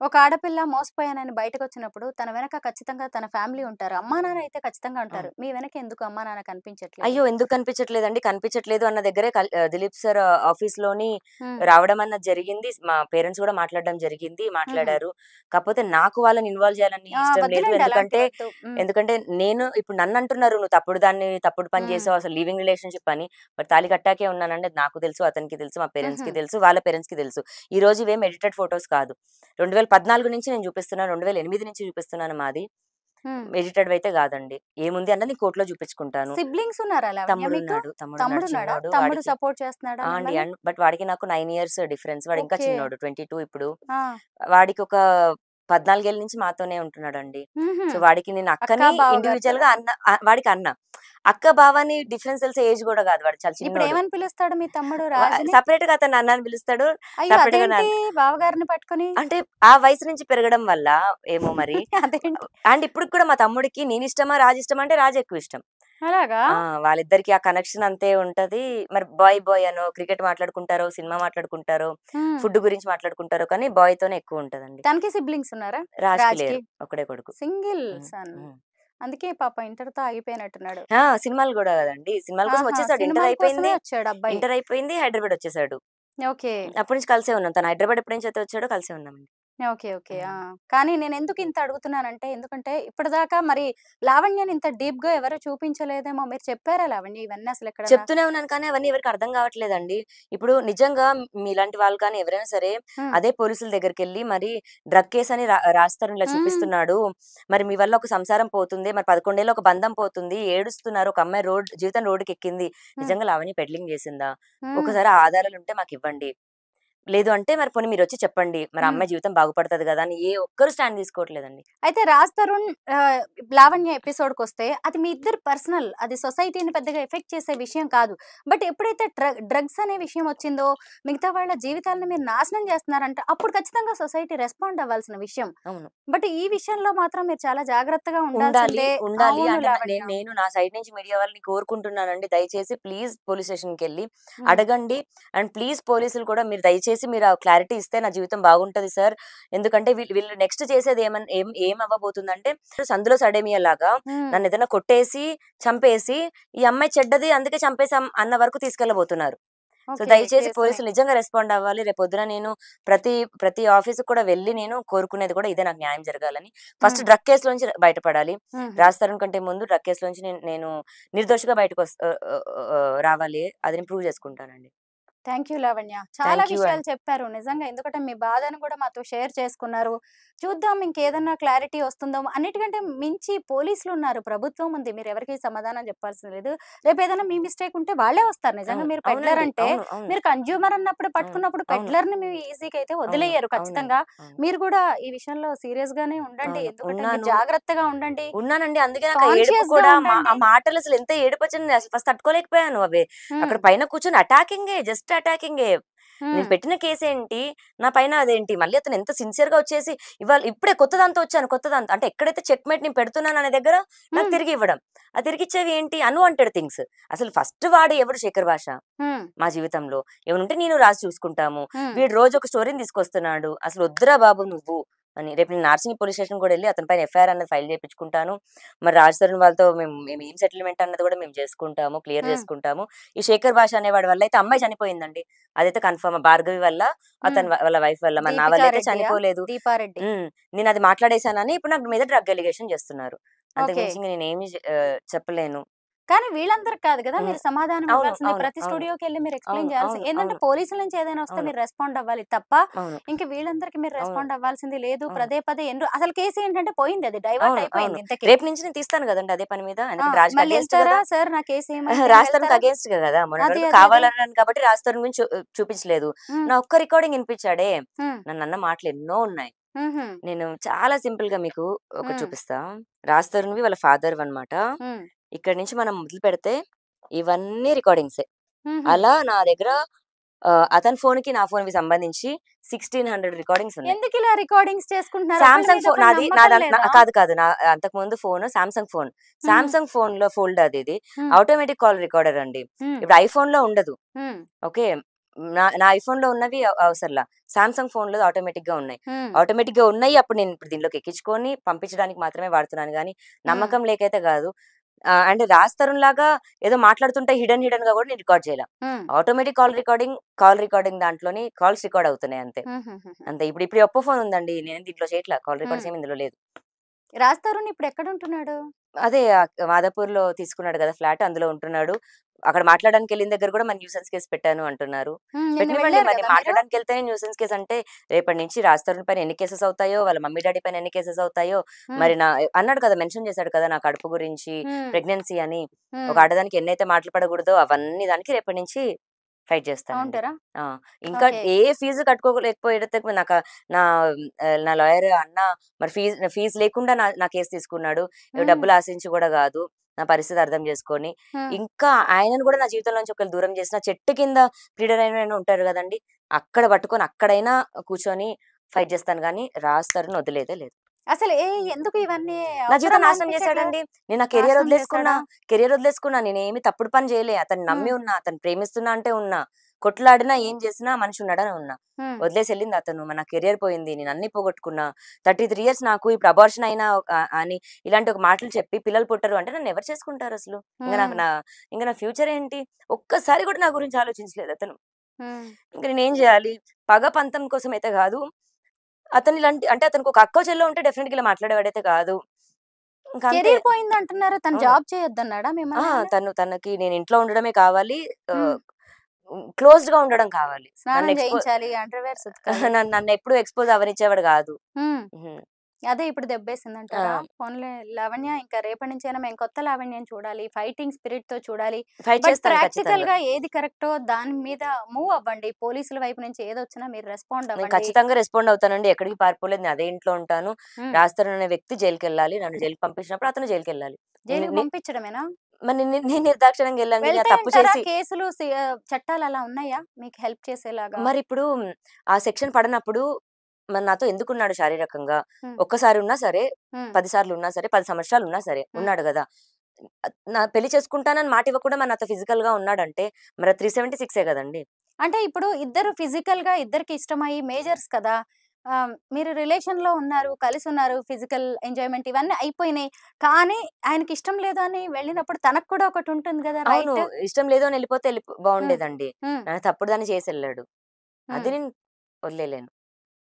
ఒక ఆడపిల్ల మోసపోయానని బయటకొచ్చినప్పుడు తన వెనక ఖచ్చితంగా తన ఫ్యామిలీ ఉంటారు. అమ్మా, నాన్న అయితే ఖచ్చితంగా ఉంటారు. అవును. మీ వెనక ఎందుకు అమ్మా, నాన్న కనిపించట్లేదు? అయ్యో! ఎందుకు కనిపించట్లేదండి? కనిపించట్లేదు అన్న దగ్గరే దిలీప్ సార్ ఆఫీస్‌లోని హ్మ్. రావడం అన్నది జరిగింది. మా పేరెంట్స్ కూడా మాట్లాడడం జరిగింది. హుహు. మాట్లాడారు. కాకపోతే నాకు వాళ్ళని ఇన్వాల్వ్ చేయాలని ఆ! ఇష్టం లేదు. వద్దులెండి ఎందుకంటే, అలాంటివొద్దు. హ్మ్. ఎందుకంటే నేను ఇప్పుడు నన్నంటున్నారు, "నువ్వు తప్పుడు దాన్ని, తప్పుడు పని హ్మ్. చేసావు. అసలు లివింగ్ రిలేషన్‌షిప్" అని. బట్ తాళి కట్టాకే ఉన్నానండి. అది నాకు తెలుసు, అతనికి తెలుసు, మా హుహు. పేరెంట్స్‌కి తెలుసు, వాళ్ళ పేరెంట్స్‌కి తెలుసు. ఈరోజు ఇవేం ఎడిటెడ్ ఫోటోస్ కాదు. 2014 నుంచి నేను చూపిస్తున్నాను. 2008 నుంచి చూపిస్తున్నాను మాది. హ్మ్. ఎడిటెడ్‌వయితే గాదండి. ఏముంది అన్నది కోర్ట్‌లో చూపించుకుంటాను. సిబ్లింగ్స్ ఉన్నారా లావణ్య మీకు? తమ్ముడున్నాడు తమ్ముడున్నాడా? చిన్నోడు. తమ్ముడు వాడికి సపోర్ట్ చేస్తున్నాడా ఆ! అండి. మిమ్మల్ని? బట్ వాడికి నాకు 9 ఇయర్స్ డిఫరెన్స్. వాడింకా ఓకే. చిన్నోడు. 22 ఇప్పుడు. ఆ! వాడికొక 14 ఏళ్ల నుంచి మాతోనే ఉంటున్నాడండి. హుహు. సో, వాడికి నేను అక్క, అక్కని బావగారు కదా! ఇండివిడ్యుయల్‌గా వాడికి అన్న. అక్క, బావ అని డిఫరెన్స్ తెలిసే ఏజ్ గూడా గాదు. వాడు చాలా చిన్నోడు. ఇప్పుడేమని పిలుస్తాడు మీ తమ్ముడు రాజుని? సెపరేట్‌గా అతన్ని అన్న అని పిలుస్తాడు. అయ్యో! సెపరేట్‌గా అదేంటి బావగారిని పట్టుకొని? అంటే ఆ వయసు నుంచి పెరగడం వల్ల ఏమో మరి. అదేంటి? అండ్ ఇప్పటికి కూడా మా తమ్ముడికి నేనిష్టమా, రాజు ఇష్టమా అంటే రాజు ఎక్కువ ఇష్టం. అలాగా? ఆ! వాళ్ళిద్దరికీ ఆ కనెక్షన్ అంతే ఉంటది. మరి బాయ్ అనో, క్రికెట్ మాట్లాడుకుంటారో, సినిమా మాట్లాడుకుంటారో, హ్మ్. ఫుడ్ గురించి మాట్లాడుకుంటారో కానీ బాయ్‌తోనే ఎక్కువుంటదండి. తనకి సిబ్లింగ్స్ ఉన్నారా? రాజ్‌కి రాజ్‌కి? లేరు. ఒక్కడే కొడుకు. సింగిల్ హ్మ్. సన్. హ్మ్. అందుకే పాపం ఇంటర్‌తో ఆగిపోయినట్టున్నాడు. ఆ! సినిమాలు గూడా గదండీ. సినిమాల కోసం ఆహా! వచ్చేసాడు. సినిమాల కోసమే వచ్చాడు అబ్బాయి. ఇంటర్ అయిపోయింది. హైదరాబాద్ వచ్చేసాడు. ఓకే. అప్పటి నుంచి కలిసే ఉన్నాం. తను హైదరాబాద్ ఎప్పటి నుంచైతే వచ్చాడో కలిసే ఉన్నామండి. ఓకే. ఓకే. ఆ! హ్మ్. కానీ నేనెందుకు ఇంత అడుగుతున్నానంటే, ఎందుకంటే ఇప్పటిదాకా మరి లావణ్యని ఇంత డీప్‌గా ఎవరు చూపించలేదేమో. మీరు చెప్పారా లావణ్య ఇవన్నీ అసలెక్కడన్నా? చెప్తూనే ఉన్నాను కానీ అవన్నీ ఎవరికీ అర్థం కావట్లేదండి. ఇప్పుడు నిజంగా మీలాంటి వాళ్ళు కానీ ఎవరైనా సరే హ్మ్. అదే పోలీసుల దగ్గరికెళ్లి మరి డ్రగ్ కేస్ అని రాస్తారు, ఇలా హ్మ్. చూపిస్తున్నాడు. మరి మీ వల్ల ఒక సంసారం పోతుంది. మరి 11 ఏళ్ల ఒక బంధం పోతుంది. ఏడుస్తున్నారు. ఒక అమ్మాయి జీవితం రోడ్డుకెక్కింది. హ్మ్. నిజంగా లావణ్య పెడ్లింగ్ చేసిందా? హ్మ్. ఒకసారి ఆ ఆధారాలుంటే మాకివ్వండి. లేదు అంటే మరి పోనీ మీరొచ్చి చెప్పండి. మరి ఆ హ్మ్. అమ్మాయి జీవితం బాగుపడతది గదా! అని ఏ ఒక్కరు స్టాండ్ తీసుకోవట్లేదండి. అయితే 'రాజ్ తరుణ్' లావణ్య ఎపిసోడ్‌కొస్తే అది మీ ఇద్దరి పర్సనల్. అది సొసైటీని పెద్దగా ఎఫెక్ట్ చేసే విషయం కాదు. బట్ ఎప్పుడైతే డ్రగ్స్ అనే విషయం వచ్చిందో, మిగతా వాళ్ళ జీవితాలను మీరు నాశనం చేస్తున్నారంటే, అప్పుడు ఖచ్చితంగా సొసైటీ రెస్పాండ్ అవ్వాల్సిన విషయం. అవును. బట్ ఈ విషయంలో మాత్రం మీరు చాలా జాగ్రత్తగా ఉండాలి. ఉండాల్సిందే. ఉండాలి. అవును అంటే లావణ్య. నేను నా సైడ్ నుంచి మీడియా వాళ్ళని కోరుకుంటున్నానండి. దయచేసి ప్లీజ్ పోలీస్ స్టేషన్‌కెళ్ళి హ్మ్. అడగండి. అండ్ ప్లీజ్ పోలీసులు కూడా మీరు దయచేసి మీరు ఆ క్లారిటీ ఇస్తే నా జీవితం బాగుంటది సార్. ఎందుకంటే వీళ్ళు నెక్స్ట్ చేసేది ఏం అవ్వబోతుందంటే సందులో సడేమియాలాగా హ్మ్. నన్నేదైనా కొట్టేసి, చంపేసి ఈ అమ్మాయి చెడ్డది అందుకే చంపేసాం అన్న వరకు తీసుకెళ్ళబోతున్నారు. So, okay. దయచేసి కేసుని. పోలీసులు నిజంగా రెస్పాండ్ అవ్వాలి. రేపొద్దున నేను ప్రతి ప్రతి ఆఫీస్‌కి కూడా వెళ్లి నేను కోరుకునేది కూడా ఇదే, నాకు న్యాయం జరగాలని. హ్మ్. ఫస్ట్ డ్రగ్ కేస్‌లోంచి బయటపడాలి. హుహు. రాజ్ తరుణ్ కంటే ముందు డ్రగ్ కేస్‌లోంచి నేను నిర్దోషిగా రావాలి. అది నేను ప్రూవ్ చేసుకుంటానండి. Thank you Lavanya. చాలా థాంక్ యూ విషయాలు అండి. చెప్పారు. నిజంగా ఎందుకంటే మీ బాధను కూడా మాతో షేర్ చేసుకున్నారు. చూద్దాం ఇంకేదన్నా క్లారిటీ వస్తుందో అన్నిటికంటే మించి పోలీసులున్నారు. ప్రభుత్వం ఉంది. మీరెవరికీ సమాధానం చెప్పాల్సిన లేదు. రేపేదైనా మీ మిస్టేక్ ఉంటే వాళ్ళే వస్తారు. నిజంగా అవును. మీరు పెడ్లర్ అవునండి. అంటే అవును. అవును. మీరు కన్స్యూమర్ అన్నప్పుడు అవును. పట్టుకున్నప్పుడు అవును. పెడ్లర్‌ని మీరు ఈజీగా అయితే అవును. వదిలేయరు అవునండి. ఖచ్చితంగా. అవును. మీరు కూడా ఈ విషయంలో సీరియస్‌గానే ఉండండి. అవును. ఎందుకంటే మీరు ఉన్నాను. జాగ్రత్తగా ఉండండి. ఉన్నానండి. అందుకే నాకు ఆ ఏడుపు కాన్షియస్‌గా కూడా ఆ ఉండండి. మాటలసలు ఎంత ఏడుపొచ్చింది. నేను అసలు ఫస్ట్ తట్టుకోలేకపోయాను. హ్మ్. అక్కడ పైన కూర్చొని అటాకింగే. జస్ట్ అటాకింగే. నేను హ్మ్. పెట్టిన కేసేంటి, నా పైన అదేంటి, మళ్ళీ అతను ఎంత సిన్సియర్‌గా వచ్చేసి ఇప్పుడే కొత్త దాంతో వచ్చాను. కొత్త దాంతో అంటే ఎక్కడైతే చెక్‌మేట్ నేను పెడుతున్నానో అనే దగ్గర నాకు హ్మ్. తిరిగి ఇవ్వడం. ఆ తిరిగిచ్చేవి ఏంటి అన్‌వాంటెడ్ థింగ్స్. అసలు ఫస్ట్ వాడు ఎవడు, శేఖర్ భాష హ్మ్. మా జీవితంలో. ఏమైనా ఉంటే నేను రాసి చూసుకుంటాము. హ్మ్. వీడు రోజు ఒక స్టోరీని తీసుకొస్తున్నాడు. అసలు వద్దురా బాబు నువ్వు అని. రేపు నేను నార్సింగి పోలీస్ స్టేషన్ కూడా ఎళ్లి అతని పైన ఎఫ్ఐఆర్ అన్నది ఫైల్ చేపించుకుంటాను. మరి రాజ్ తరుణ్ వాళ్ళతో మేము ఏం సెటిల్‌మెంట్ అన్నది కూడా మేము చేసుకుంటాము. క్లియర్ హ్మ్. చేసుకుంటాము. ఈ శేఖర్ భాష అనేవాడి వల్ల అయితే అమ్మాయి చనిపోయిందండి. అదైతే కన్ఫర్మ్. భార్గవి వల్ల, హ్మ్. వాళ్ళ వైఫ్ వల్ల. మరి నా వల్ల దీపికా అయితే రెడ్డియా? చనిపోలేదు. దీపారెడ్డి. హ్మ్. నేనది మాట్లాడేసానని ఇప్పుడు నా మీద డ్రగ్ అలిగేషన్ చేస్తున్నారు. అంతకు ఓకే. మించి ఇంక నేనేమి చెప్పలేను. కానీ వీళ్ళందరికి కాదు గదా! హ్మ్. మీరు సమాధానం అవును. ఇవ్వాల్సింది. అవును. ప్రతి అవును. స్టూడియోకెళ్ళి మీరు ఎక్స్‌ప్లెయిన్ అవును. చేయాల్సి అవును. ఏందంటే అవును. పోలీసుల నుంచి ఏదైనా వస్తే అవును. మీరు రెస్పాండ్ అవ్వాలి తప్ప, అవును. ఇంక వీళ్ళందరికి మీరు అవును. రెస్పాండ్ అవ్వాల్సింది లేదు. అవును. పదే పదే అసలు కేసు ఏంటంటే పోయింది. అది డైవర్ట్ అవును. అవును. అయిపోయింది ఇంతకి. రేపు నుంచి నేను తీస్తాను గదండీ అదే పని మీద. ఆ! ఎందుకంటే రాజ్‌కి మళ్ళీ అగెయిన్స్ట్ ఎళ్తారా? గదా! సార్ నా కేసు ఏమైంది అని రాజ్ తరుణ్‌కి వెళ్తారా? అగెయిన్స్ట్‌గా గదా! మొన్నటి అది. వరకు అది. అది. కావాలన్నాను కాబట్టి రాజ్ తరుణ్ గురించి చూపించలేదు. హ్మ్. నా ఒక్క రికార్డింగ్ ఇనిపించాడే. హ్మ్. నన్నన్న మాటలు ఎన్నో ఉన్నాయి. హుహు. నేను చాలా సింపుల్‌గా మీకు ఒకటి హ్మ్. చూపిస్తా. రాజ్ తరుణ్‌వి వాళ్ళ ఫాదర్‌వన్నమాట. హ్మ్. ఇక్కడి నుంచి మనం మొదలుపెడితే ఇవన్నీ రికార్డింగ్సే. హుహు. అలా నా దగ్గర అతని ఫోన్ కి నా ఫోన్ కి సంబంధించి 1600 రికార్డింగ్స్ ఉన్నాయి. ఎందుకు ఇలా రికార్డింగ్స్ చేసుకుంటున్నారు? ఒకళ్ళ సామ్సంగ్ మీద ఫోన్ ఒకళ్ళు నాది నమ్మకం నాది లేదా? కాదు కాదు నా అంతకు ముందు ఫోన్ సామ్సంగ్ ఫోన్. హ్మ్. సామ్సంగ్ ఫోన్ లో ఫోల్డ్ ఇది హ్మ్. ఆటోమేటిక్ కాల్ రికార్డర్ అండి. హ్మ్. ఇప్పుడు ఐఫోన్ లో ఉండదు. హ్మ్. ఓకే. నా ఐఫోన్ లో ఉన్నవి అవసరంలా. సామ్సంగ్ ఫోన్ లో ఆటోమేటిక్ గా ఉన్నాయి. హ్మ్. ఆటోమేటిక్ గా ఉన్నాయి. అప్పుడు నేను ఇప్పుడు దీనిలోకి ఎక్కించుకొని పంపించడానికి మాత్రమే వాడుతున్నాను గానీ హ్మ్. నమ్మకం లేకైతే కాదు. అండ్ రాజ్ తరుణ్ లాగా ఏదో మాట్లాడుతుంటే హిడెన్ గా కూడా నేను రికార్డ్ చేయలా. హ్మ్. ఆటోమేటిక్ కాల్ రికార్డింగ్ దాంట్లోని కాల్స్ రికార్డ్ అవుతున్నాయి అంతే. హుహుహుహు. అంతే. ఇప్పుడు ఈ ఒప్పో ఫోన్ ఉందండి. నేను దీంట్లో చేయట్లా. కాల్ రికార్డ్స్ హ్మ్. ఏమి ఇందులో లేదు. రాజ్ తరుణ్ ఇప్పుడు ఎక్కడుంటున్నాడు? అదే మాదాపూర్‌లో తీసుకున్నాడు కదా ఫ్లాట్. అందులో ఉంటున్నాడు. అక్కడ మాట్లాడడానికెళ్ళిన దగ్గర కూడా మరి న్యూసెన్స్ కేస్ పెట్టాను అంటున్నారు. నిన్న పెట్టనివ్వండి. వెళ్లారు మరి గదా నేను మీరు? మాట్లాడడానికెళ్తేనే న్యూసెన్స్ కేస్ అంటే రేపటి నుంచి రాజ్ తరుణ్ పైన ఎన్ని కేసెస్ అవుతాయో, వాళ్ళ మమ్మీ డ్యాడీ పైన ఎన్ని కేసెస్ అవుతాయో, హ్మ్. మరి అన్నాడు కదా! మెన్షన్ చేశాడు కదా! నా కడుపు గురించి, హ్మ్. ప్రెగ్నెన్సీ అని. ఒక హ్మ్. ఆడదానికి ఎన్నైతే మాటలు పడకూడదో అవన్నీ దానికి రేపటి నుంచి ఫైట్ చేస్తానండి. కౌంటరా? ఆ! ఇంకా ఓకే. ఏ ఫీజు కట్టుకోలేకపోయేటంటే నా నా లాయర్ అన్న మరి ఫీజు లేకుండా నా కేస్ తీసుకున్నాడు. హ్మ్. డబ్బులు ఆశించి కూడా గాదు. నా పరిస్థితి అర్థం చేసుకొని. హ్మ్. ఇంకా ఆయనను గూడా నా జీవితంలోంచి ఒకళ్ళు దూరం చేసిన చెట్టు కింద ప్లీడర్ అయిన ఉంటారు గదండీ! అక్కడ పట్టుకొని అక్కడైనా కూర్చొని ఫైట్ చేస్తాను గానీ, రాజ్ తరుణ్ వదిలేదే లేదు. అసలు ఎందుకు ఇవన్నీ నా జీవితం అవసరమా నాశనం అనిపించట్లేదా? చేశాడండి. నేను నా నాశనం చేసాడా? కెరియర్ వదిలేసుకున్నా. నేనేమి తప్పుడు పని చేయలే. అతన్ని హ్మ్. నమ్మి ఉన్నా. అతన్ని ప్రేమిస్తున్నా అంటే ఉన్నా. కొట్లాడినా, ఏం చేసినా మనిషి ఉన్నాడని ఉన్నా. హ్మ్. వదిలేసి ఎళ్ళింది అతను. మరి నా కెరియర్ పోయింది. నేను అన్నీ పోగొట్టుకున్నా. 33 ఇయర్స్ నాకు ఇప్పుడు అబార్షన్ అయినా అని ఇలాంటి ఒక మాటలు చెప్పి పిల్లలు పుట్టరు అంటే నన్ను ఎవరు చేసుకుంటారసలు? ఇంక నాకు హ్మ్. ఇంక నా ఫ్యూచర్ ఏంటి? ఒక్కసారి కూడా నా గురించి ఆలోచించలేదు అతను. హ్మ్. ఇంక నేనేం జేయాలి? పగ పంతం కోసమైతే గాదు. అతను ఇలాంటి అంటే అతనికి ఒక అక్కో, చెల్లో ఉంటే డెఫినెట్‌గా ఇలా మాట్లాడేవాడైతే కాదు. ఇంకంతే. కెరీర్ పోయిందంటున్నారు. తను అవును. జాబ్ చేయొద్దన్నాడా ఆ! మిమ్మల్నేమన్నా? తనకి నేను ఇంట్లో ఉండడమే కావాలి. హ్మ్. ఆహ్, క్లోజ్డ్‌గా ఉండడం కావాలి. నన్ను స్నానం చేయించాలి, అండర్‌వేర్స్ ఉతకాలి. నన్నెప్పుడు ఎక్స్‌పోజ్ అవ్వనిచ్చేవాడు గాదు. హ్మ్. హ్మ్. అదే ఇప్పుడు దెబ్బేసిందంటారా? ఆ! పోన్లే లావణ్య ఇంకా రేపటి నుంచైనా మేము కొత్త లావణ్యని చూడాలి. ఫైటింగ్ స్పిరిట్‌తో చూడాలి. ఫైట్ బట్ చేస్తాను ఖచ్చితంగా. ప్రాక్టికల్‌గా ఏది కరెక్టో దాని మీద మూవ్ అవ్వండి. పోలీసుల వైపు నుంచి ఏదొచ్చినా మీరు రెస్పాండ్ నేను అవ్వండి. ఖచ్చితంగా రెస్పాండ్ అవుతానండి. ఎక్కడికి పారిపోలేదు. నేను అదే ఇంట్లో ఉంటాను. హ్మ్. రాజ్ తరుణ్ అనే వ్యక్తి జైలుకెళ్ళాలి. నన్ను జైలుకి పంపించినప్పుడు అతను జైలుకెళ్ళాలి. నేను జైలుకి ని పంపించడమేనా? మరి నేను నిర్దాక్షిణ్యంగా ఎళ్ళాను. నేను ఆ తప్పు వెళ్తాయంటారా? చేసి కేసులు చట్టాలలా ఉన్నాయా? మీకు హెల్ప్ చేసేలాగా? మరిప్పుడు ఆ సెక్షన్ పడనప్పుడు మరి నాతో ఎందుకున్నాడు శారీరకంగా? హ్మ్. ఒక్కసారి ఉన్నా సరే, హ్మ్. 10 సార్లు ఉన్నా సరే, 10 సంవత్సరాలు ఉన్నా సరే హ్మ్. ఉన్నాడు గదా! నా పెళ్లి చేసుకుంటానని మాట ఇవ్వకుండా మరి నాతో ఫిజికల్‌గా ఉన్నాడంటే మరి 376 గదండీ! అంటే ఇప్పుడు ఇద్దరు ఫిజికల్‌గా ఇద్దరికి ఇష్టమయ్యి మేజర్స్ కదా! మీరు రిలేషన్‌లో ఉన్నారు, కలిసున్నారు, ఫిజికల్ ఎంజాయ్‌మెంట్ ఇవన్నీ అయిపోయినాయి. కానీ ఆయనకిష్టం లేదు అని వెళ్ళినప్పుడు తనకు కూడా ఒకటుంటుంది గదా! అవును. రైట్. ఇష్టం లేదు అని ఎళ్ళిపోతే హ్మ్. బావుండేదండి. హ్మ్. తప్పుడు దాన్ని చేసెళ్ళాడు. అది హ్మ్. నేను వదిలేయలేను.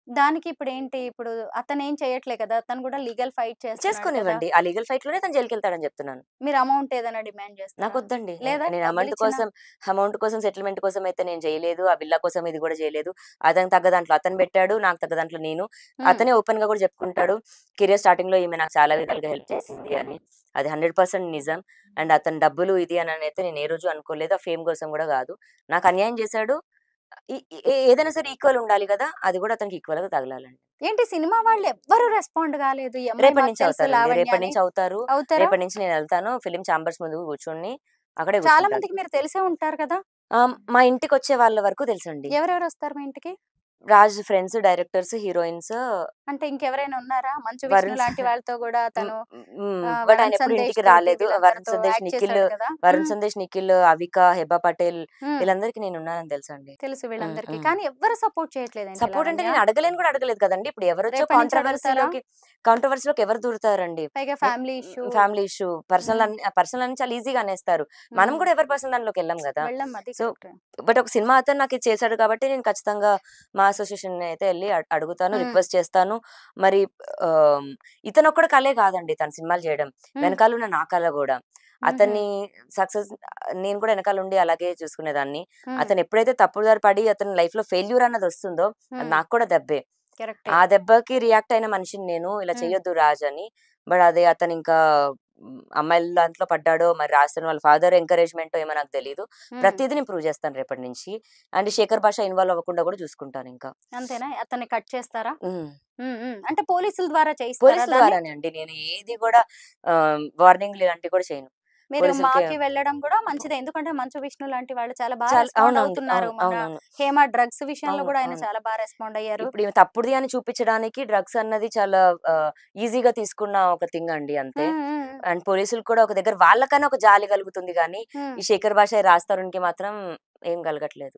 దానికి ఇప్పుడేంటి? ఇప్పుడు అతనేం చేయట్లే కదా! తను గూడా లీగల్ ఫైట్ చేస్తున్నాడు కదా! చేసుకోనివ్వండి. ఆ లీగల్ ఫైట్‌లోనే తను జైలుకెళ్తాడని జెప్తున్నాను. మీరు అమౌంట్ ఏదైనా డిమాండ్ చేస్తారా? నాకొద్దండి. లేదా నేను డబ్బులిచ్చినా? అమౌంట్ కోసం, సెటిల్‌మెంట్ కోసం అయితే నేను చేయలేదు. ఆ విల్లా కోసం ఇది గూడా చేయలేదు. అతనికి తగ్గ దాంట్లో అతను పెట్టాడు. నాకు తగ్గ దాంట్లో నేను. హ్మ్. అతనే ఓపెన్‌గా గూడా చెప్పుకుంటాడు. కెరియర్ స్టార్టింగ్‌లో ఈమె నాకు చాలా విధాలుగా హెల్ప్ చేసింది అని. అది 100% నిజం. అండ్ అతని డబ్బులు ఇది అననైతే నేను ఏ రోజు అనుకోలేదు. ఆ ఫేమ్ కోసం గూడా గాదు. నాకు అన్యాయం చేశాడు. ఇ ఏదైనా సరే ఈక్వల్ ఉండాలి గదా! అది గూడా అతనికి ఈక్వల్‌గా తగలాలండి. ఏంటి సినిమా వాళ్ళెవ్వరు రెస్పాండ్ గాలేదు. ఈ అమ్మాయి రేపటి మాకు నుంచి తెలుసు అవుతారండి. లావణ్య రేపటి అని. నుంచి అవుతారు. అవుతారా? రేపటి నుంచి నేనెళ్తాను. ఫిల్మ్ చాంబర్స్ ముందు కూర్చొని అక్కడే చాలా కూర్చుంటాను. మందికి మీరు తెలిసే ఉంటారు కదా! మా ఇంటికొచ్చే వాళ్ళ వరకు తెలుసండి. ఎవరెవరొస్తారు మీ ఇంటికి? రాజ్ ఫ్రెండ్స్, డైరెక్టర్స్, హీరోయిన్స్ అంటే ఇంకెవరైనా ఉన్నారా? 'మంచు విష్ణు' వరుణ్ స లాంటి వాళ్ళతో గూడా హ్మ్. తను హ్మ్. బట్ 'వరుణ్ ఆయనెప్పుడు సందేశ్' ఇంటికి తోటి రాలేదు. వీళ్ళందరితో యాక్ట్ చేసాడు కదా! హ్మ్. 'అవిక, హెబా పటేల్' హ్మ్. వీళ్ళందరికీ నేనున్నానని తెలుసండి. తెలుసు హ్మ్. వీళ్ళందరికీ. హ్మ్. కానీ ఎవ్వరు సపోర్ట్ చేయట్లేదేంటి సపోర్ట్ అంటే లావణ్య? నేను అడగలేను కూడా అడగలేదు కదండీ! ఇప్పుడు ఎవరొచ్చో రేపటి నుంచి అడుగుతారా? కాంట్రోవర్సీలోకి ఎవరు దూరుతారండి? పైగా a family issue. Family issue, హ్మ్. పర్సనల్ అన్ని చాలా ఈజీగా అనేస్తారు. మనం హ్మ్. కూడా ఎవరి పర్సనల్ దాంట్లోకి ఎళ్ళం గదా! వెళ్ళం అది సో, కరెక్టే. బట్ ఒక సినిమా అతను నాకిది చేసాడు కాబట్టి నేను ఖచ్చితంగా మా అసోసియేషన్‌ని అయితే ఎళ్లి అడుగుతాను, హ్మ్. రిక్వెస్ట్ చేస్తాను. మరి ఆహ్, ఇతనొక్కడి కలే కాదండి తను సినిమాలు చేయడం. హ్మ్. వెనకాలున్న నా కల గూడా. హుహు. అతన్ని సక్సెస్ నేను కూడా ఎనకాలుండి అలాగే చూసుకునేదాన్ని. హ్మ్. అతను ఎప్పుడైతే తప్పుదారి పడి అతని లైఫ్‌లో ఫెయిల్యూర్ అన్నదొస్తుందో అది హ్మ్. నాకు కూడా దెబ్బే. కరెక్టే. ఆ దెబ్బకి రియాక్ట్ అయిన మనిషిని నేను ఇలా హ్మ్. చేయొద్దు రాజ్ అని. బట్ అదే అతనింకా అమ్మాయిల దాంట్లో పడ్డాడో, మరి రాజ్ వాళ్ళ ఫాదర్ ఎంకరేజ్‌మెంటో ఏమో నాకు తెలీదు. హ్మ్. ప్రతీది నేను ప్రూవ్ చేస్తాను రేపటి నుంచి. అండ్ శేఖర్ భాష ఇన్వాల్వ్ అవ్వకుండా కూడా చూసుకుంటానింకా. అంతేనా? అతన్ని కట్ చేస్తారా? హ్మ్. హ్మ్. హ్మ్. అంటే పోలీసుల ద్వారా చేయిస్తారా పోలీసుల దాన్ని? ద్వారానే అండి. నేను ఏది కూడా వార్నింగ్‌లు ఇలాంటివి కూడా చేయను. మీరు పోలీసులకి మాకి వెళ్ళడం కూడా మంచిదే. ఎందుకంటే మంచు విష్ణు లాంటి వాళ్ళు చాలా బాగా చాలా రెస్పాండ్ అవునండి. అవుతున్నారు. అవును. మన అవునవును. హేమ డ్రగ్స్ విషయంలో అవును. కూడా ఆయన అవును. చాలా బాగా రెస్పాండ్ అయ్యారు. ఇప్పుడు ఈమె తప్పుడుది అని చూపించడానికి డ్రగ్స్ అన్నది చాలా ఈజీగా తీసుకున్న ఒక థింగ్ అండి అంతే. హ్మ్. హ్మ్. అండ్ పోలీసులు కూడా ఒక దగ్గర వాళ్ళకన్నా ఒక జాలి కలుగుతుంది గానీ, హ్మ్. ఈ శేఖర్ భాష, రాజ్ తరుణ్‌కి మాత్రం ఏం కలగట్లేదు.